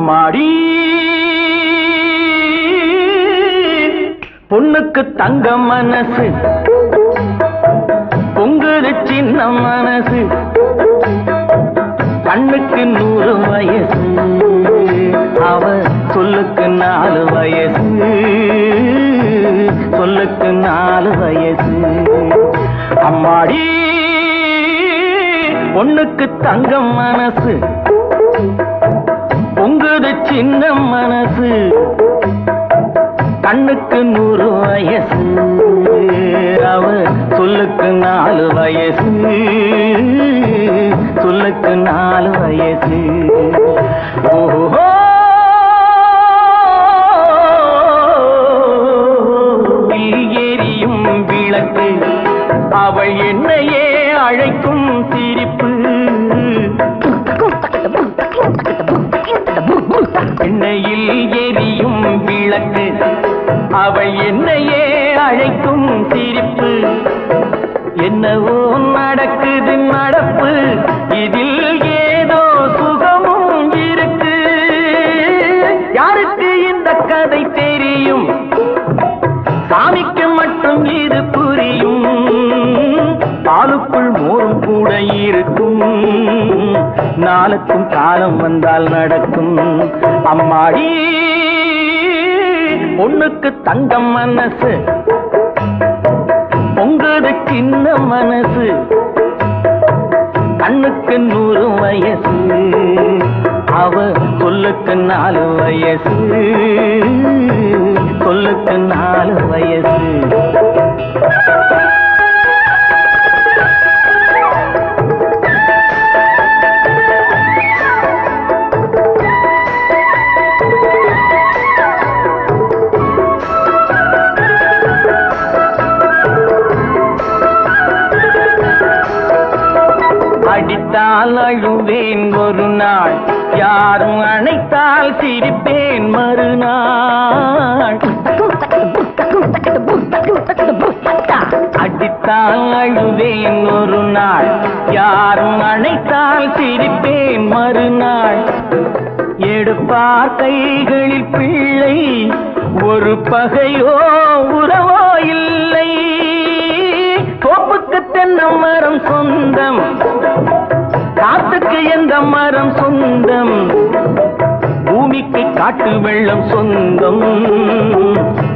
அம்மாடி பொண்ணுக்கு தங்க மனசு பொங்குது சின்ன மனசு கண்ணுக்கு 100 வயசு அவ சொல்லுக்கு 4 வயசு சொல்லுக்கு 4 வயசு அம்மாடி பொண்ணுக்கு தங்க மனசு பொங்குது சின்ன மனசு கண்ணுக்கு 100 வயசு அவ சொல்லுக்கு 4 வயசு சொல்லுக்கு 4 வயசு ஓஹோ எரியும் விளக்கு அவள் என்னையே அழைக்கும் சிரிப்பு எண்ணெயில் எரியும் விளக்கு அவள் என்னையே அழைக்கும் சிரிப்பு என்னவோ நடக்குது நடப்பு இதில் ஏதோ சுகமும் இருக்கு யாருக்கு இந்த கதை தெரியும் சாமிக்கு மட்டும் இது புரியும் பாலுக்குள் மோரும் கூட இருக்கும் நாளுக்கும் காலம் வந்தால் நடக்கும் அம்மாடி பொண்ணுக்கு தங்கம் மனசு பொங்குது சின்ன மனசு கண்ணுக்கு 100 வயசு அவ சொல்லுக்கு 4 வயசு சொல்லுக்கு 4 வயசு அடித்தால் அழுவேன் ஒரு நாள் யாரும் அணைத்தால் சிரிப்பேன் மறுநாள் அடித்தால் அழுவேன் ஒரு நாள் யாரும் அணைத்தால் சிரிப்பேன் மறுநாள் எடுப்பார் கைகளில் பிள்ளை ஒரு பகையோ உறவோ இல்லை தோப்புக்கு தென்னை மரம் சொந்தம் காத்துக்கு எந்த மரம் சொந்தம் பூமிக்கு காட்டு வெள்ளம் சொந்தம்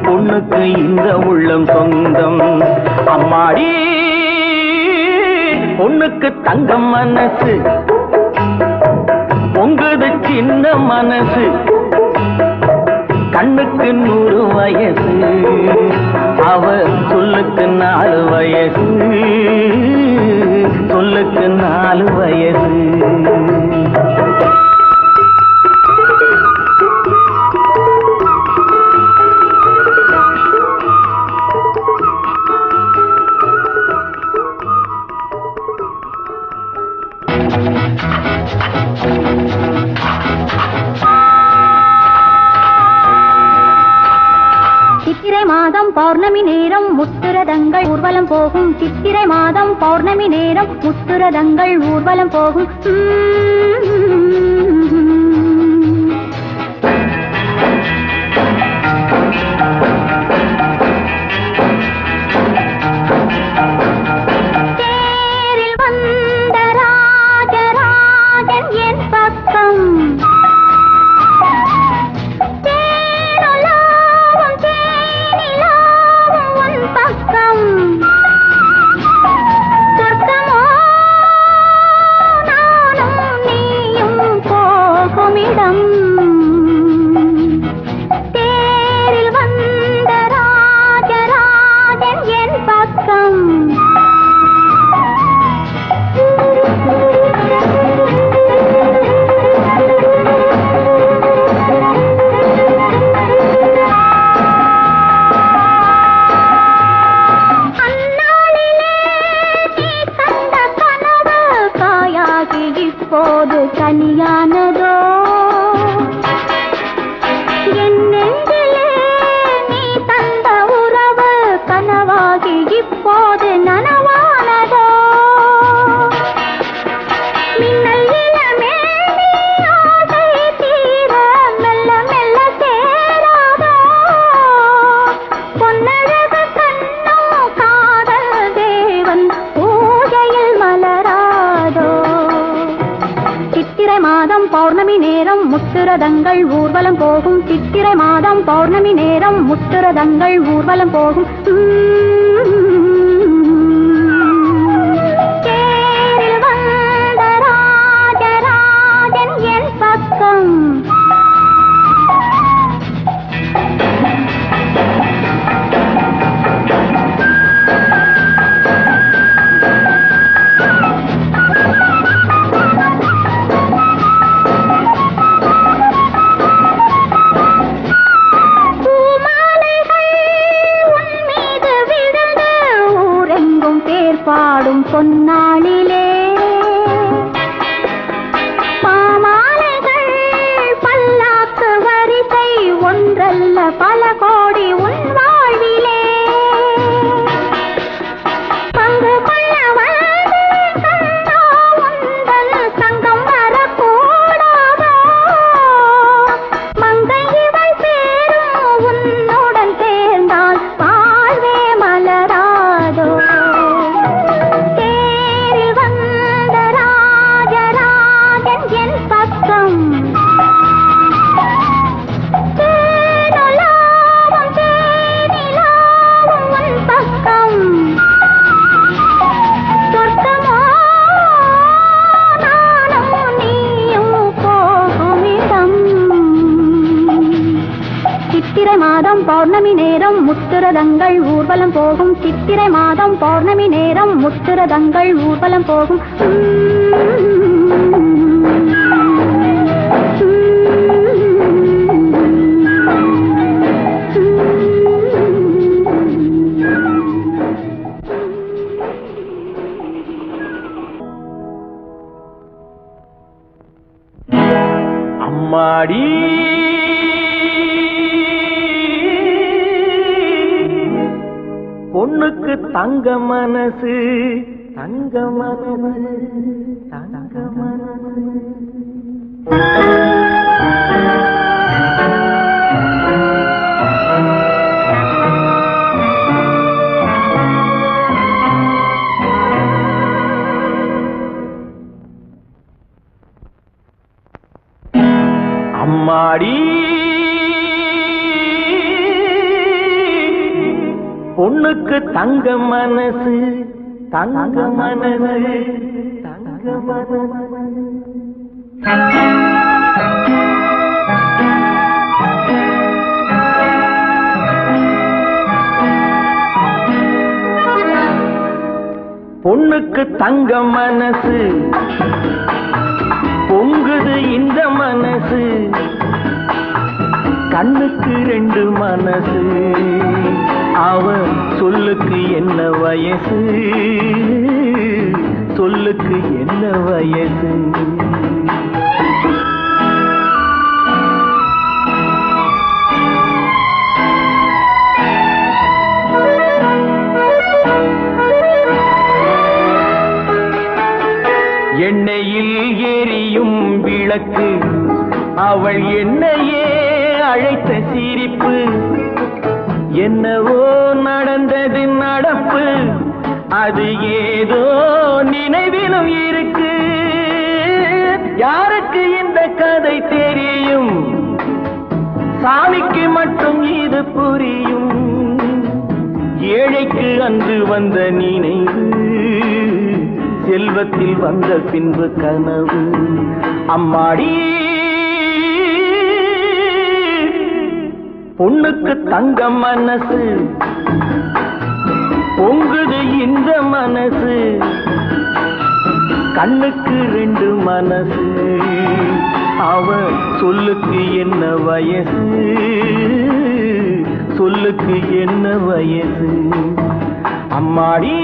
பொண்ணுக்கு இந்த உள்ளம் சொந்தம் அம்மாடி பொண்ணுக்கு தங்கம் மனசு பொங்குது சின்ன மனசு கண்ணுக்கு 100 வயசு அவ சொல்லுக்கு 4 வயசு சொல்லுக்கு 4 வயசு சித்திரை மாதம் பௌர்ணமி நேரம் முத்துரதங்கள் ஊர்வலம் போகும் சித்திரை மாதம் பௌர்ணமி நேரம் முத்துரதங்கள் ஊர்வலம் போகும் தேரில் வந்த ராஜராஜன் என் பக்கம் சொர்க்கமோ நானும் நீயும் போகுமிடம் தேரில் வந்த ராஜராஜன் என் பக்கம் இப்போது கனியானதோ முத்துரதங்கள் ஊர்வலம் போகும் சித்திரை மாதம் பௌர்ணமி நேரம் முத்துரதங்கள் ஊர்வலம் போகும் தேரில் வந்த ராஜராஜன் என் பக்கம் பாடும் பொன்னாளிலே பாமாலைகள் பல்லாக்கு வரிசை ஒன்றல்ல பல கோடி உன் வாழ்விலே பங்கு கொள்ள வந்து கண்டா உந்தல் சங்கம் வரக்கூடாதோ மங்கை இவள் சேரும் உன்னுடன் சேர்ந்தால் வாழ்வே மலராதோ சித்திரை மாதம் பௌர்ணமி நேரம் முத்துரதங்கள் ஊர்வலம் போகும் சித்திரை மாதம் பௌர்ணமி நேரம் முத்துரதங்கள் ஊர்வலம் போகும் அம்மாடி பொண்ணுக்கு தங்க மனசு தங்க மனசு தங்க மனசு அம்மாடி பொண்ணுக்கு தங்க மனசு தங்க மனசு தங்க மனசு பொண்ணுக்கு தங்க மனசு பொங்குது இந்த மனசு கண்ணுக்கு ரெண்டு மனசு அவ சொல்லுக்கு என்ன வயசு சொல்லுக்கு என்ன வயசு எண்ணெயில் எரியும் விளக்கு அவள் என்னையே அழைத்த சிரிப்பு என்னவோ நடந்தது நடப்பு அது ஏதோ நினைவிலும் இருக்கு யாருக்கு இந்த கதை தெரியும் சாமிக்கு மட்டும் இது புரியும் ஏழைக்கு அன்று வந்த நினைவு செல்வத்தில் வந்த பின்பு கனவு அம்மாடி பொண்ணுக்கு தங்க மனசு பொங்குது இந்த மனசு கண்ணுக்கு ரெண்டு மனசு அவ சொல்லுக்கு என்ன வயசு சொல்லுக்கு என்ன வயசு அம்மாடி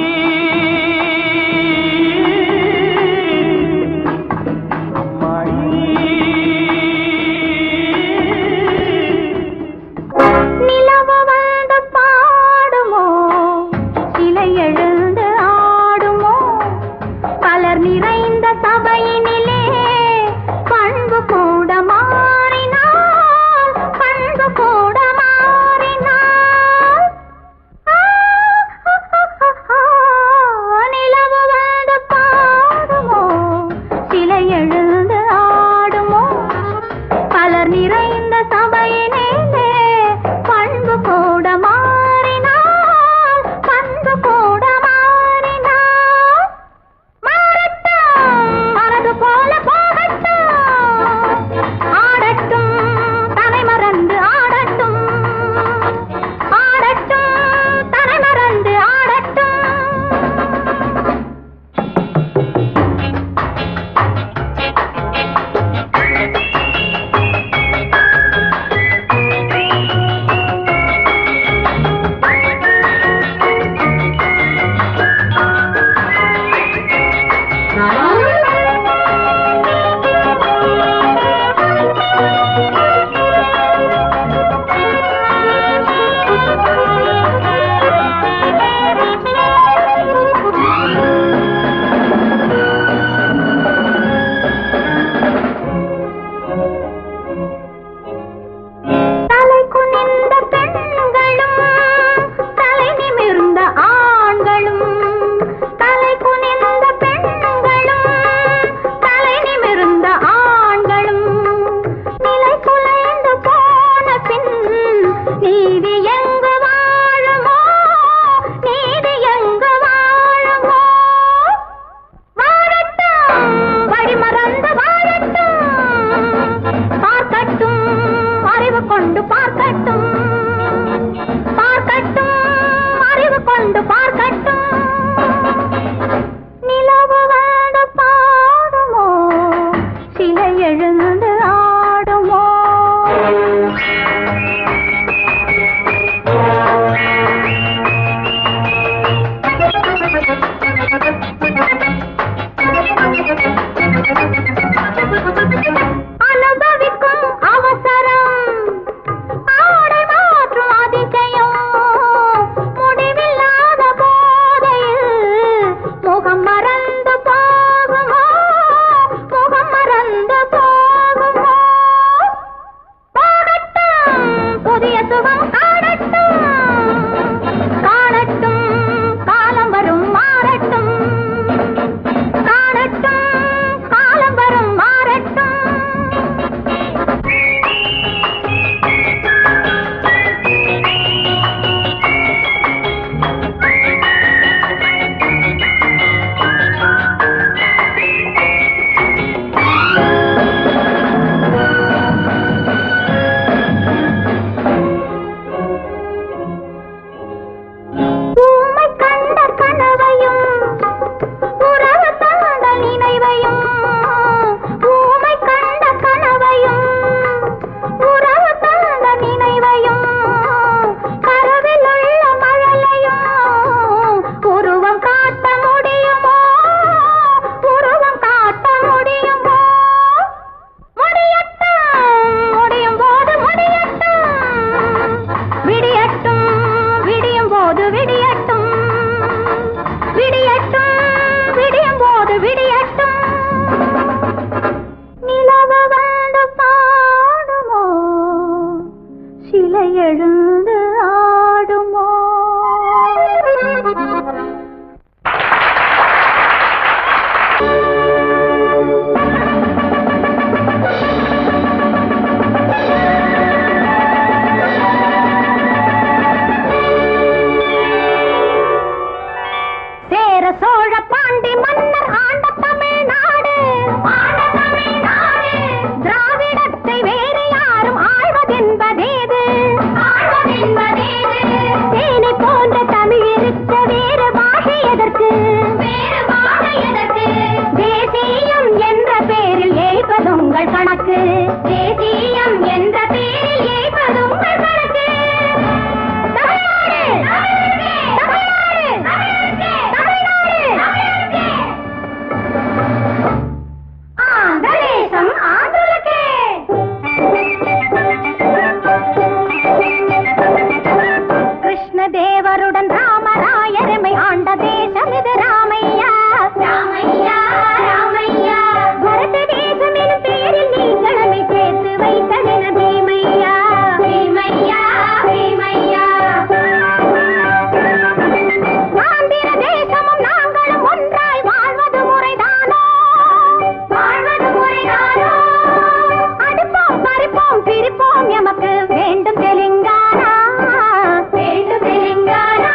மலர் நிறைந்த சபையினிலே பண்பு கூட மாறினாள், பண்பு கூட மாறினாள். மாறட்டும் மனது போல போகட்டும், ஆடட்டும் தலை மறந்து ஆடட்டும், ஆடட்டும் தலை மறந்து ஆடட்டும். வேண்டும் தெலுங்கானா வேண்டும் தெலுங்கானா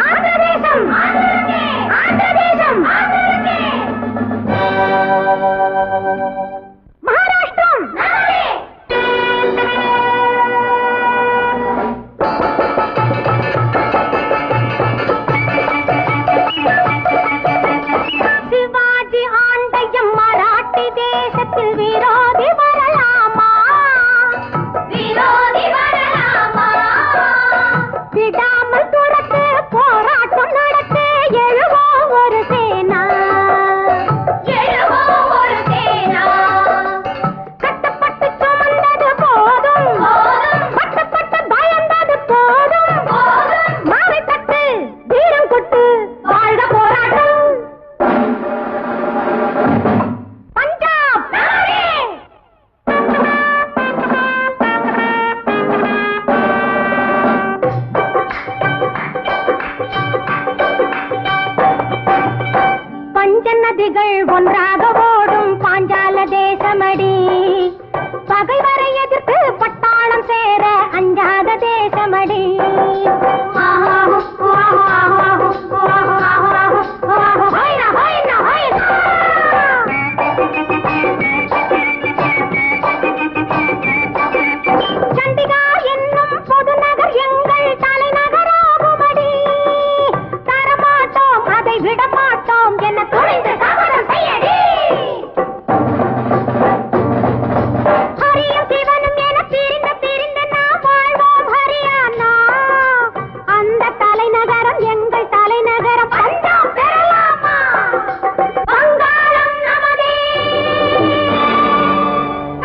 ஆந்திரதேசம் ஆந்திரதேசம் மகாராஷ்டிரம் சிவாஜி ஆண்டையம் மராட்டி தேசத்தில் விரோதி வரலாமா விரோதி வரலாமா விடாமல் துரத்து போராட்டம் நடத்த எழுவோம் ஒரு சேனா எழுவோம் ஒரு சேனா கட்டப்பட்டு சுமந்தது போதும் பட்டப்பட்டு பயந்தது போதும் மாவை தட்டு வீரம் கொட்டு வாழ்க போராட்டம் பஞ்சாப் பஞ்ச நதிகள் ஒன்றாக ஓடும் பாஞ்சால தேசமடி பகைவரை எதிர்த்து பட்டாளம் சேர அஞ்சாத தேசமடி சண்டிகா என்னும் பொதுநகர் எங்கள் தலைநகராகுமடி தரமாட்டோம் அதை விடமாட்டோம் என்ன துணிந்து சபதம் செய்யடி ஹரியும் சிவனும் என பிரிந்த நாம் வாழ்வோம் ஹரியானா அந்த தலைநகரம் எங்கள் தலைநகரம் பஞ்சாப் பெறலாமா வங்காளம் நமதே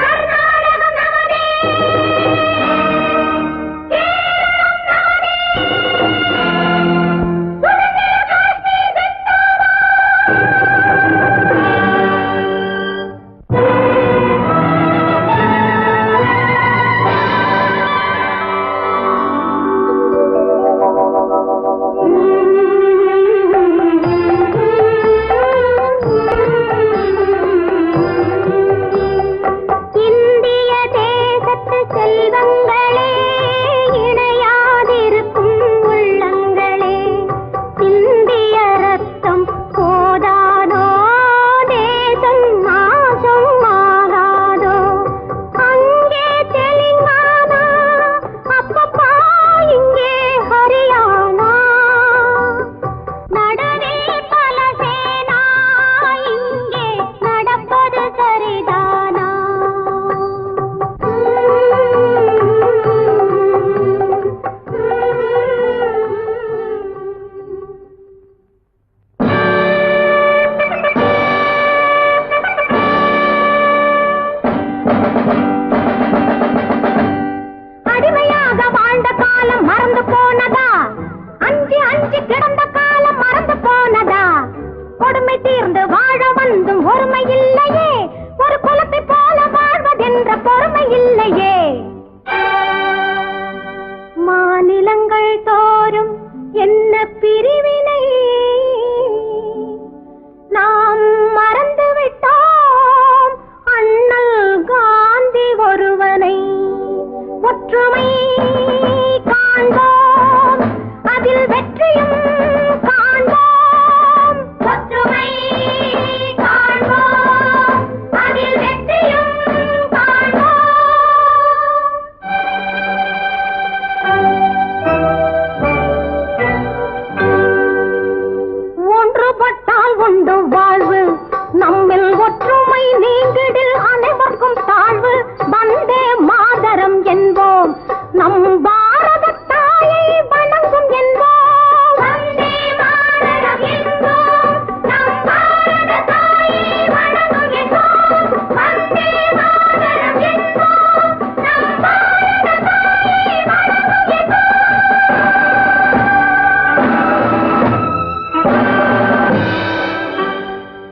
கர்நாடகம் நமதே கேரளம் நமதே சுதந்திர காஷ்மீர் இந்திய தேசத்து செல்வங்களே இணையாதிருக்கும் உள்ளங்களே சிந்திய ரத்தம் போதாதோ தேசம் நாசம் ஆகாதோ அங்கே தெலுங்கானா அப்பப்பா இங்கே ஹரியானா நடுவே பல சேனா இங்கே நடப்பது சரிதானா அடிமையாக வாழ்ந்த காலம் மறந்து போனதா அஞ்சி அஞ்சி கிடந்த காலம் மறந்து போனதா கொடுமை தீர்ந்து வாழ வந்தும் ஒருமை இல்லையே ஒரு குலத்தை போல வாழ்வதென்ற பொறுமை இல்லையே மாநிலங்கள் தோறும் என்ன பிரிவினை நாம் மறந்து விட்டோம் அண்ணல் காந்தி ஒருவனை ஒற்றுமை